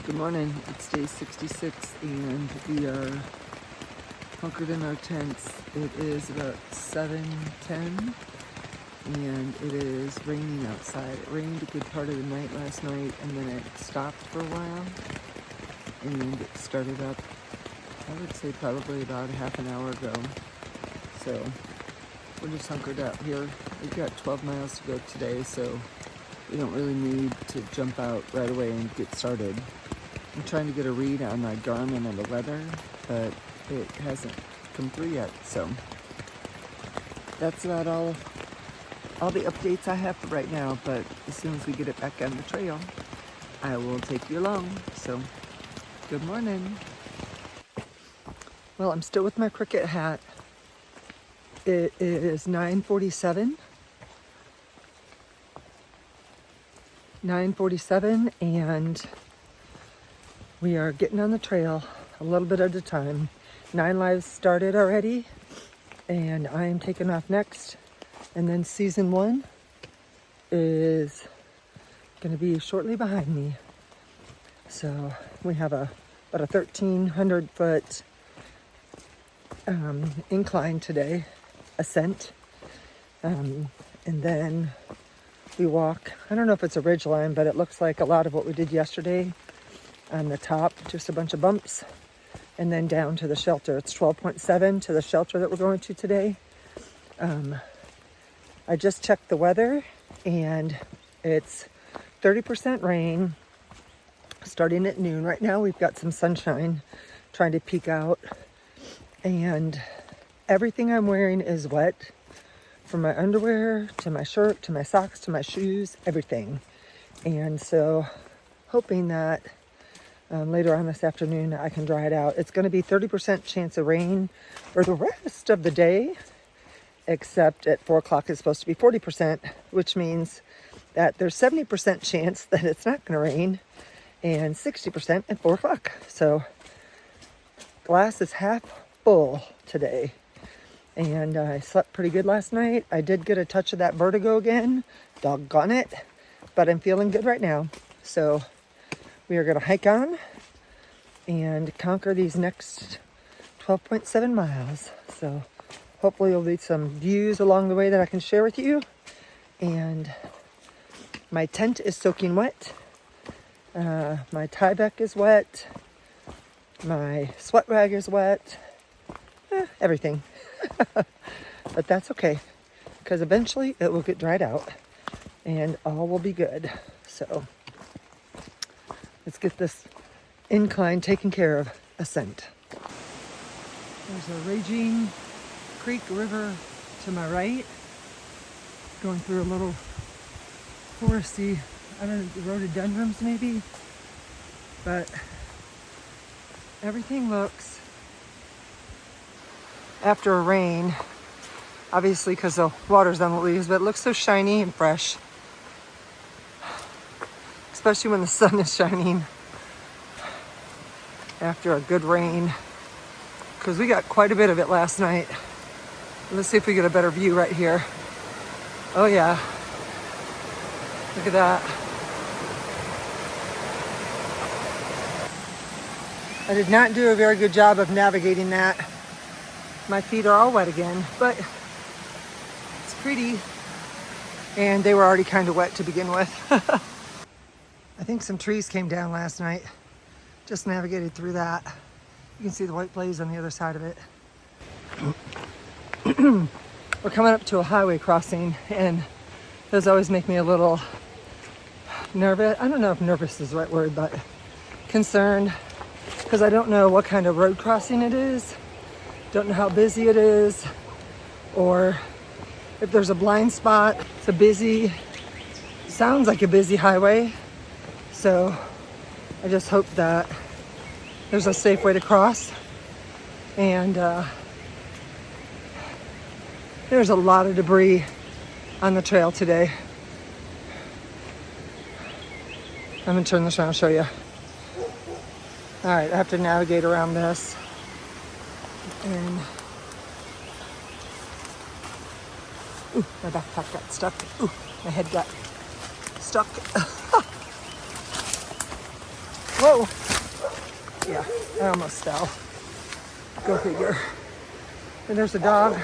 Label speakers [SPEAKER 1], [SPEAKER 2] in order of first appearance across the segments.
[SPEAKER 1] Good morning. It's day 66 and we are hunkered in our tents. It is about 7:10 and it is raining outside. It rained a good part of the night last night and then it stopped for a while and it started up, I would say probably about a half an hour ago. So we're just hunkered out here. We've got 12 miles to go today, so we don't really need to jump out right away and get started. I'm trying to get a read on my Garmin and the weather, but it hasn't come through yet. So that's about all the updates I have for right now. But as soon as we get it back on the trail, I will take you along. So good morning. Well, I'm still with my cricket hat. It is 9:47. 9:47 and we are getting on the trail a little bit at a time. 9 lives started already and I am taking off next. And then season 1 is going to be shortly behind me. So we have about a 1,300 foot incline today, ascent. And then we walk, I don't know if it's a ridge line, but it looks like a lot of what we did yesterday on the top, just a bunch of bumps, and then down to the shelter. It's 12.7 to the shelter that we're going to today. I just checked the weather and it's 30% rain starting at noon. Right now we've got some sunshine trying to peek out and everything I'm wearing is wet. From my underwear, to my shirt, to my socks, to my shoes, everything. And so hoping that later on this afternoon I can dry it out. It's going to be 30% chance of rain for the rest of the day, except at 4 o'clock it's supposed to be 40%, which means that there's 70% chance that it's not going to rain and 60% at 4 o'clock. So glass is half full today. And I slept pretty good last night. I did get a touch of that vertigo again. Doggone it. But I'm feeling good right now. So we are going to hike on and conquer these next 12.7 miles. So hopefully there'll be some views along the way that I can share with you. And my tent is soaking wet. My Tyvek is wet. My sweat rag is wet. Everything. But that's okay, because eventually it will get dried out and all will be good. So let's get this incline taken care of. Ascent. There's a raging creek river to my right, going through a little foresty, I don't know, rhododendrons maybe, but everything looks, after a rain, obviously because the water's on the leaves, but it looks so shiny and fresh, especially when the sun is shining after a good rain, because we got quite a bit of it last night. Let's see if we get a better view right here. Oh yeah, look at that. I did not do a very good job of navigating that. My feet are all wet again, but it's pretty. And they were already kind of wet to begin with. I think some trees came down last night. Just navigated through that. You can see the white blaze on the other side of it. We're coming up to a highway crossing, and those always make me a little nervous. I don't know if nervous is the right word, but concerned, because I don't know what kind of road crossing it is. Don't know how busy it is, or if there's a blind spot. Sounds like a busy highway. So I just hope that there's a safe way to cross. And there's a lot of debris on the trail today. I'm gonna turn this around and show you. All right, I have to navigate around this. And ooh, my backpack got stuck. Ooh, my head got stuck. Whoa. Yeah, I almost fell. Go figure. And there's a dog.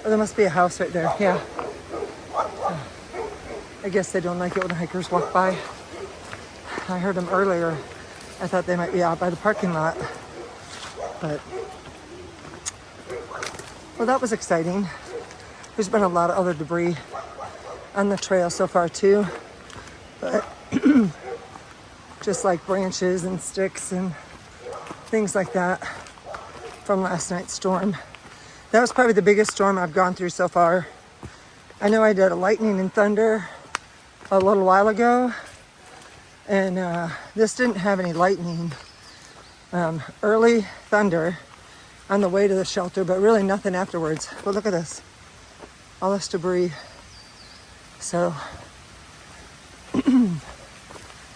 [SPEAKER 1] Oh, there must be a house right there. Yeah. I guess they don't like it when hikers walk by. I heard them earlier. I thought they might be out by the parking lot. But, well, that was exciting. There's been a lot of other debris on the trail so far too. But just like branches and sticks and things like that from last night's storm. That was probably the biggest storm I've gone through so far. I know I did a lightning and thunder a little while ago, and this didn't have any lightning. Early thunder on the way to the shelter, but really nothing afterwards. But look at this, all this debris. So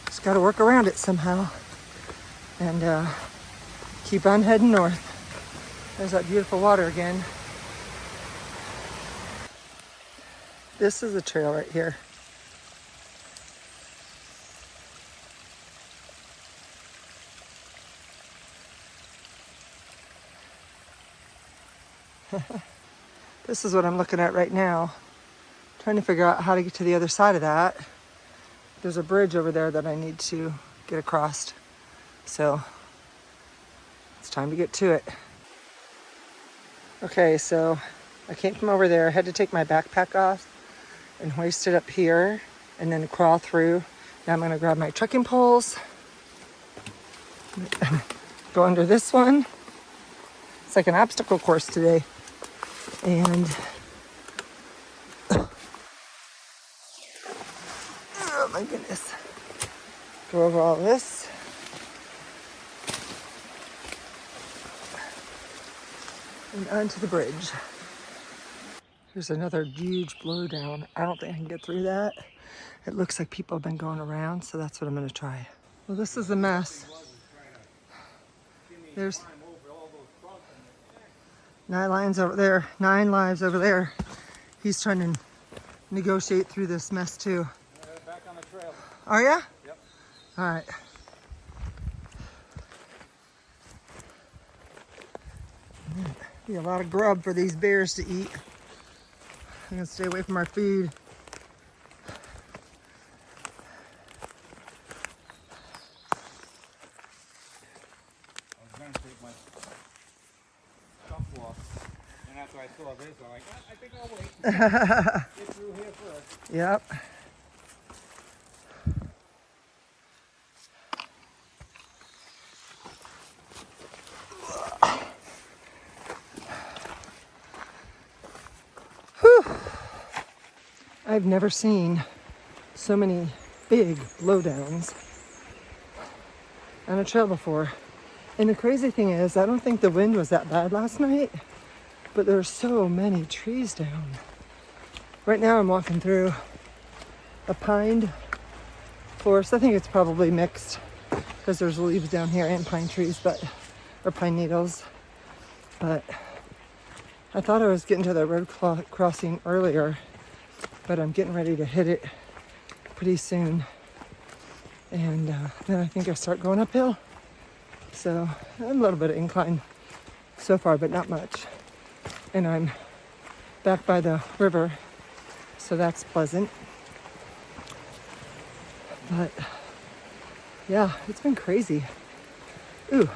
[SPEAKER 1] just got to work around it somehow and keep on heading north. There's that beautiful water again. This is the trail right here. This is what I'm looking at right now. Trying to figure out how to get to the other side of that. There's a bridge over there that I need to get across. So it's time to get to it. Okay, so I came from over there. I had to take my backpack off and hoist it up here and then crawl through. Now I'm gonna grab my trekking poles, go under this one. It's like an obstacle course today. And oh my goodness. Go over all this. And onto the bridge. Here's another huge blowdown. I don't think I can get through that. It looks like people have been going around, so that's what I'm gonna try. Well, this is a mess. There's 9 lions over there, 9 lives over there. He's trying to negotiate through this mess too.
[SPEAKER 2] Back on the trail.
[SPEAKER 1] Are ya?
[SPEAKER 2] Yep.
[SPEAKER 1] All right. Be a lot of grub for these bears to eat. I'm gonna stay away from our food.
[SPEAKER 2] I was going to take my stuff off, and after I saw this, I'm like, I think I'll wait. Get through here first.
[SPEAKER 1] Yep. Whew. I've never seen so many big blowdowns on a trail before. And the crazy thing is, I don't think the wind was that bad last night, but there's so many trees down. Right now I'm walking through a pine forest. I think it's probably mixed because there's leaves down here and pine trees, or pine needles. But I thought I was getting to the road crossing earlier, but I'm getting ready to hit it pretty soon. And then I think I start going uphill. So I'm a little bit of incline so far, but not much. And I'm back by the river, so that's pleasant. But yeah, it's been crazy. Ooh,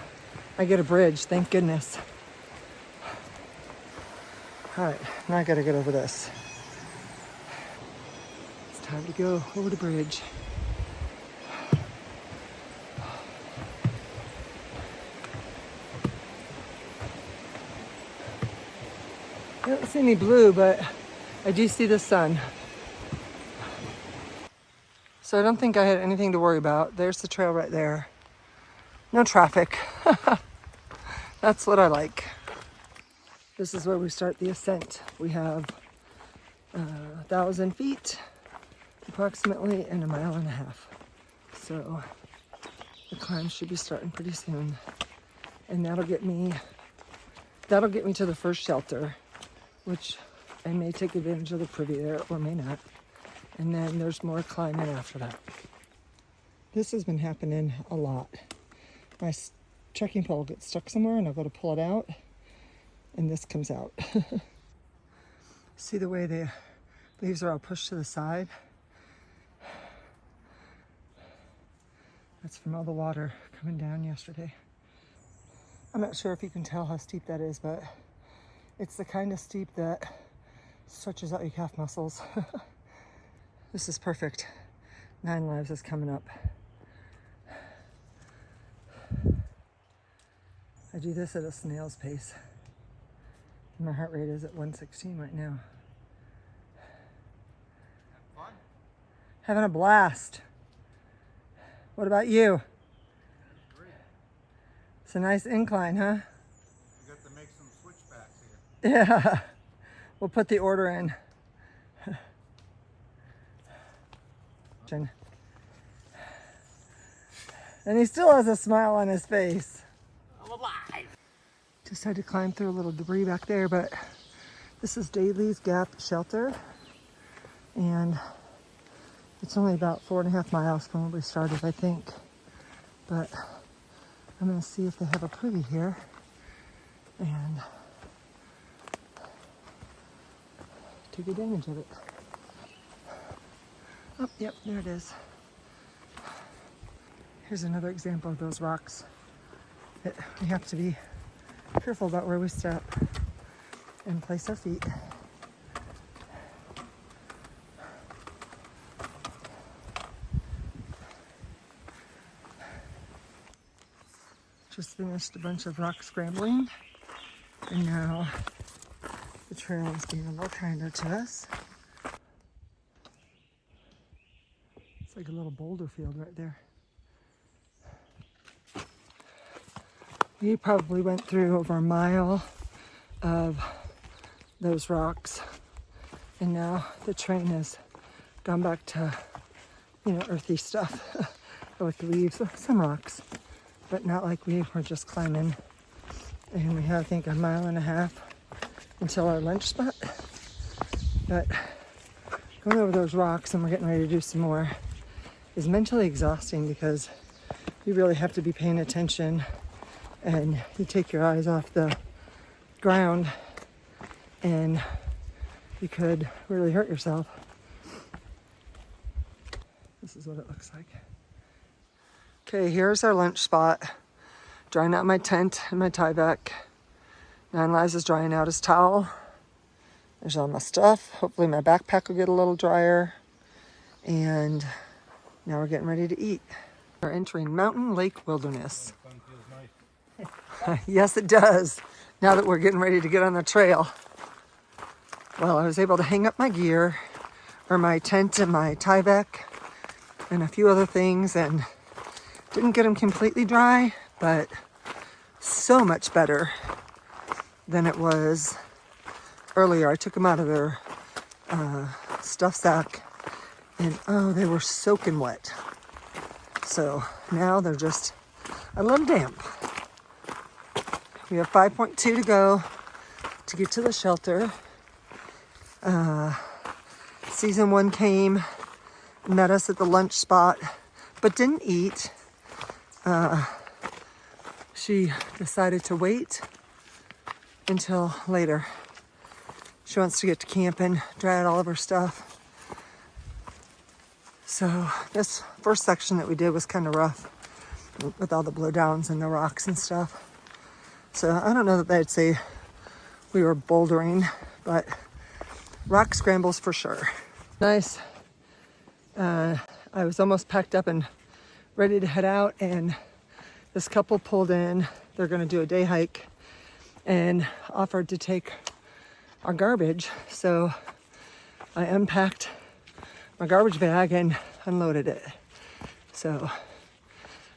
[SPEAKER 1] I get a bridge, thank goodness. All right, now I gotta get over this. It's time to go over the bridge. I don't see any blue, but I do see the sun. So I don't think I had anything to worry about. There's the trail right there. No traffic. That's what I like. This is where we start the ascent. We have 1,000 feet approximately and 1.5 miles. So the climb should be starting pretty soon. And that'll get me to the first shelter, which I may take advantage of the privy there or may not. And then there's more climbing after that. This has been happening a lot. My trekking pole gets stuck somewhere and I'll go to pull it out and this comes out. See the way the leaves are all pushed to the side? That's from all the water coming down yesterday. I'm not sure if you can tell how steep that is, but it's the kind of steep that stretches out your calf muscles. This is perfect. 9 Lives is coming up. I do this at a snail's pace. My heart rate is at 116 right now.
[SPEAKER 2] Fun?
[SPEAKER 1] Having a blast. What about you?
[SPEAKER 2] Great.
[SPEAKER 1] It's a nice incline, huh?
[SPEAKER 2] You got to make some switchbacks here.
[SPEAKER 1] Yeah. We'll put the order in. And he still has a smile on his face.
[SPEAKER 2] I'm alive.
[SPEAKER 1] Just had to climb through a little debris back there, but this is Daly's Gap Shelter. And it's only about 4.5 miles from where we started, I think. But I'm gonna see if they have a privy here. And take advantage of it. Oh, yep, there it is. Here's another example of those rocks that we have to be careful about where we step and place our feet. Just finished a bunch of rock scrambling, and now the trail is being a little kinder to us. It's like a little boulder field right there. We probably went through over a mile of those rocks, and now the train has gone back to, earthy stuff with leaves, some rocks, but not like we were just climbing. And we have, I think, 1.5 miles until our lunch spot. But going over those rocks, and we're getting ready to do some more, is mentally exhausting because you really have to be paying attention, and you take your eyes off the ground and you could really hurt yourself. This is what it looks like. Okay, here's our lunch spot. Drying out my tent and my Tyvek. 9 Lives is drying out his towel. There's all my stuff. Hopefully my backpack will get a little drier. And now we're getting ready to eat. We're entering Mountain Lake Wilderness.
[SPEAKER 2] The sun feels nice.
[SPEAKER 1] Yes, it does. Now that we're getting ready to get on the trail. Well, I was able to hang up my gear, or my tent and my Tyvek, and a few other things, and didn't get them completely dry, but so much better than it was earlier. I took them out of their stuff sack, and oh, they were soaking wet. So now they're just a little damp. We have 5.2 to go to get to the shelter. Season 1 came, met us at the lunch spot, but didn't eat. She decided to wait until later. She wants to get to camp and dry out all of her stuff. So this first section that we did was kind of rough with all the blowdowns and the rocks and stuff. So I don't know that I'd say we were bouldering, but rock scrambles for sure. Nice. I was almost packed up and ready to head out, and this couple pulled in. They're going to do a day hike and offered to take our garbage. So I unpacked my garbage bag and unloaded it. So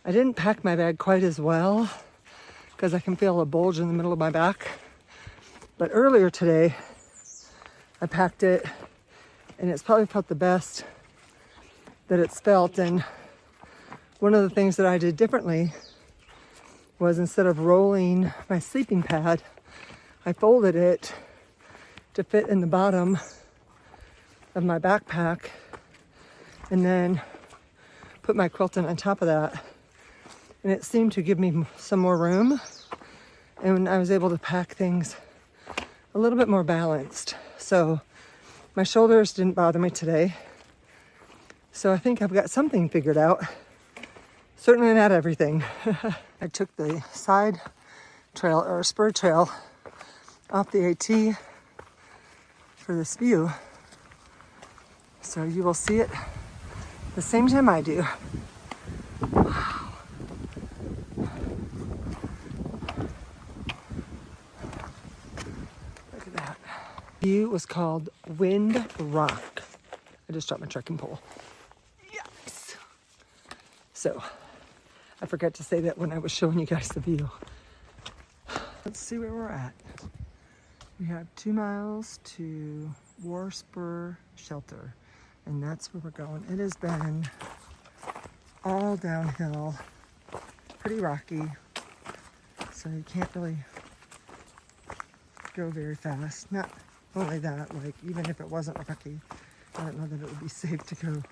[SPEAKER 1] I didn't pack my bag quite as well because I can feel a bulge in the middle of my back. But earlier today, I packed it, and it's probably felt the best that it's felt. And one of the things that I did differently was, instead of rolling my sleeping pad, I folded it to fit in the bottom of my backpack, and then put my quilt in on top of that. And it seemed to give me some more room. And I was able to pack things a little bit more balanced. So my shoulders didn't bother me today. So I think I've got something figured out. Certainly not everything. I took the side trail or spur trail off the AT for this view. So you will see it the same time I do. Wow. Look at that. View was called Wind Rock. I just dropped my trekking pole. Yes. So I forgot to say that when I was showing you guys the view. Let's see where we're at. We have 2 miles to War Spur Shelter, and that's where we're going. It has been all downhill, pretty rocky, so you can't really go very fast. Not only that, like even if it wasn't rocky, I don't know that it would be safe to go.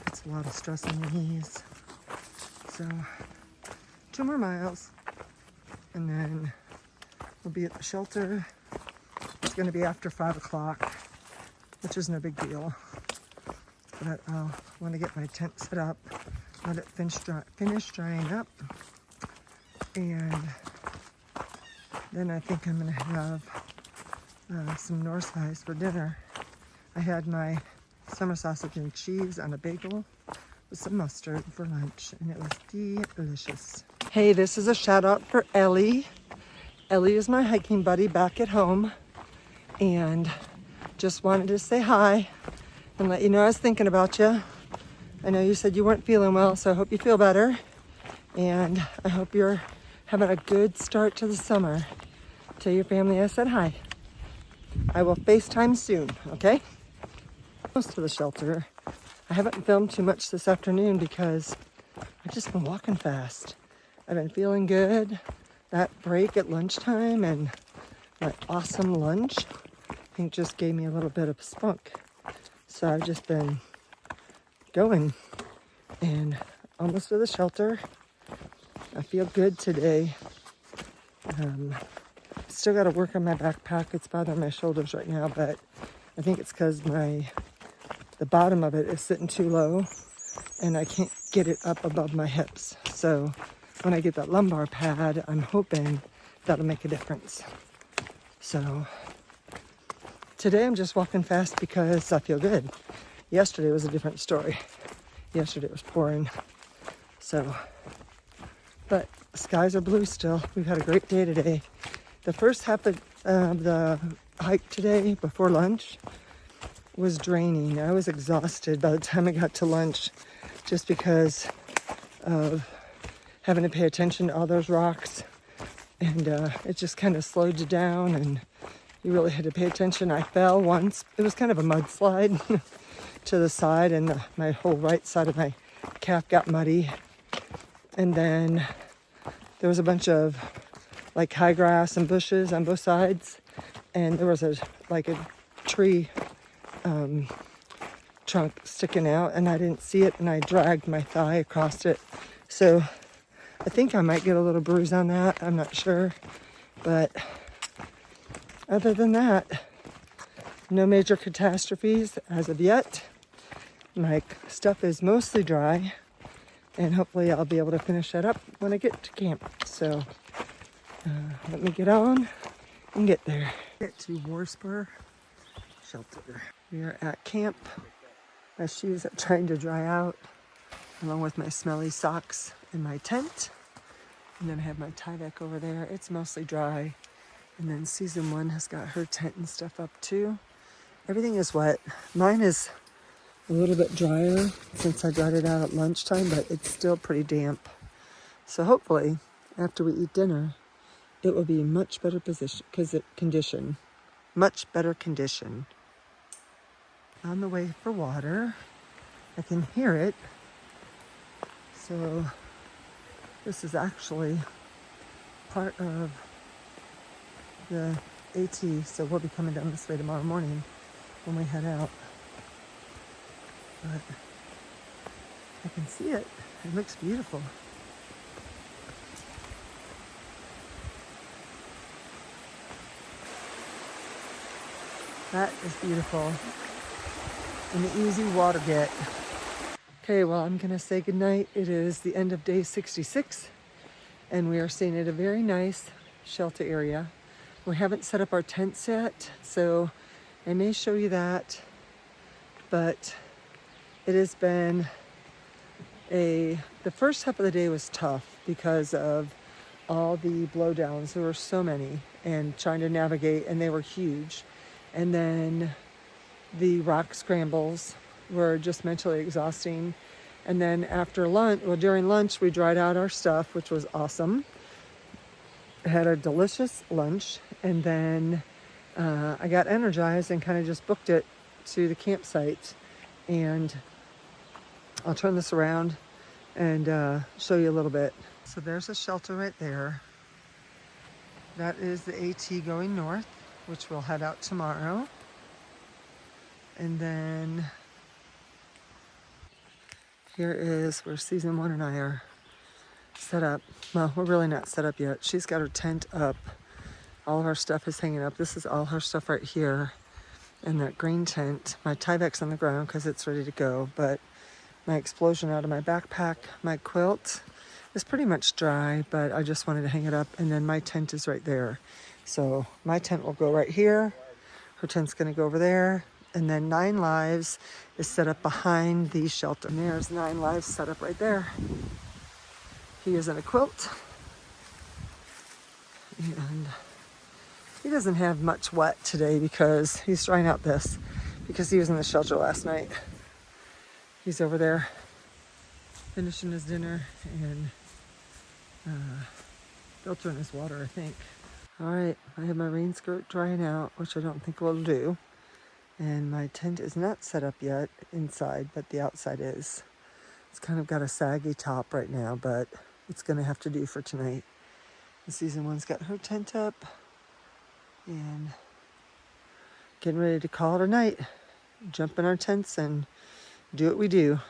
[SPEAKER 1] It's a lot of stress on your knees. So 2 more miles, and then we'll be at the shelter. It's going to be after 5 o'clock, which is no big deal. But I'll want to get my tent set up, let it finish drying up, and then I think I'm going to have some North Spice for dinner. I had my summer sausage and cheese on a bagel with some mustard for lunch, and it was delicious. Hey, this is a shout out for Ellie. Ellie is my hiking buddy back at home, and just wanted to say hi and let you know I was thinking about you. I know you said you weren't feeling well, so I hope you feel better, and I hope you're having a good start to the summer. Tell your family I said hi. I will FaceTime soon, okay? Close to the shelter. I haven't filmed too much this afternoon because I've just been walking fast. I've been feeling good. That break at lunchtime and my awesome lunch, I think just gave me a little bit of spunk. So I've just been going and almost to the shelter. I feel good today. Still got to work on my backpack. It's bothering my shoulders right now, but I think it's because the bottom of it is sitting too low and I can't get it up above my hips. So when I get that lumbar pad, I'm hoping that'll make a difference. So today I'm just walking fast because I feel good. Yesterday was a different story. Yesterday it was pouring. So, but skies are blue still. We've had a great day today. The first half of the hike today before lunch was draining. I was exhausted by the time I got to lunch just because of having to pay attention to all those rocks, and it just kind of slowed you down and you really had to pay attention. I fell once. It was kind of a mudslide to the side, and my whole right side of my calf got muddy, and then there was a bunch of like high grass and bushes on both sides, and there was a tree trunk sticking out, and I didn't see it, and I dragged my thigh across it. So I think I might get a little bruise on that. I'm not sure. But other than that, no major catastrophes as of yet. My stuff is mostly dry, and hopefully I'll be able to finish that up when I get to camp. So let me get on and get there. Get to War Spur Shelter. We are at camp. My shoes are trying to dry out, along with my smelly socks in my tent. And then I have my Tyvek over there. It's mostly dry. And then season 1 has got her tent and stuff up too. Everything is wet. Mine is a little bit drier since I dried it out at lunchtime, but it's still pretty damp. So hopefully, after we eat dinner, it will be in much better condition. Much better condition. On the way for water. I can hear it. So this is actually part of the AT, so we'll be coming down this way tomorrow morning when we head out. But I can see it. It looks beautiful. That is beautiful. And the easy water get. Okay, well, I'm gonna say goodnight. It is the end of day 66, and we are staying at a very nice shelter area. We haven't set up our tents yet, so I may show you that, but it has been the first half of the day was tough because of all the blowdowns. There were so many, and trying to navigate, and they were huge. And then the rock scrambles were just mentally exhausting. And then after lunch, well, during lunch, we dried out our stuff, which was awesome. Had a delicious lunch, and then I got energized and kind of just booked it to the campsite. And I'll turn this around and show you a little bit. So there's a shelter right there. That is the AT going north, which we'll head out tomorrow. And then here is where season 1 and I are set up. Well, we're really not set up yet. She's got her tent up. All of our stuff is hanging up. This is all her stuff right here in that green tent. My Tyvek's on the ground because it's ready to go, but my explosion out of my backpack, my quilt is pretty much dry, but I just wanted to hang it up. And then my tent is right there. So my tent will go right here. Her tent's gonna go over there. And then 9 Lives is set up behind the shelter. And there's 9 Lives set up right there. He is in a quilt. And he doesn't have much wet today because he's trying out this because he was in the shelter last night. He's over there finishing his dinner and filtering his water, I think. All right, I have my rain skirt drying out, which I don't think will do. And my tent is not set up yet inside, but the outside is. It's kind of got a saggy top right now, but it's gonna have to do for tonight. The season 1's got her tent up and getting ready to call it a night. Jump in our tents and do what we do.